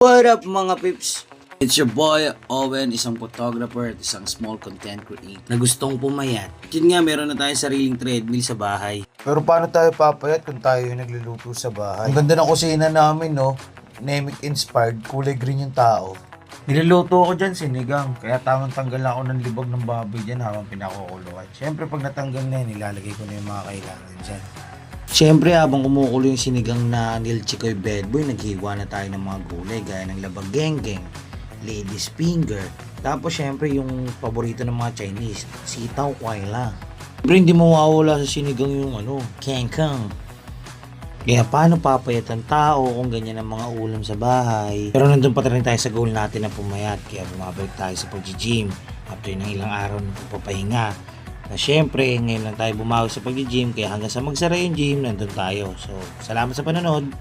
What up mga pips? It's your boy Owen, isang photographer at isang small content creator na gustong pumayat. Yun nga, meron na tayo sariling treadmill sa bahay. Pero paano tayo papayat kung tayo yung nagluluto sa bahay? Ang ganda ng kusina namin, no? Nemic inspired, kulay green yung tao. Niluluto ko dyan sinigang, kaya tamang tanggal na ako ng libag ng baboy dyan habang pinakukuluan. Siyempre pag natanggal na yun, ilalagay ko na yung mga kailangan dyan. Siyempre, habang kumukulo yung sinigang na nilchikoy bad boy, naghiwa na tayo ng mga gulay gaya ng labag genggeng, lady's finger. Tapos siyempre yung paborito ng mga Chinese, sitaw kway lang. Siyempre hindi mawawala sa sinigang yung kangkang. Kaya paano papayat ang tao kung ganyan ang mga ulam sa bahay? Pero nandun pa rin tayo sa goal natin na pumayat, kaya bumabalik tayo sa pag-gym after ng ilang araw ng pagpapahinga. Na syempre, ngayon lang tayo bumawi sa pag-gym, kaya hanggang sa magsara yung gym, nandun tayo. So, salamat sa panonood.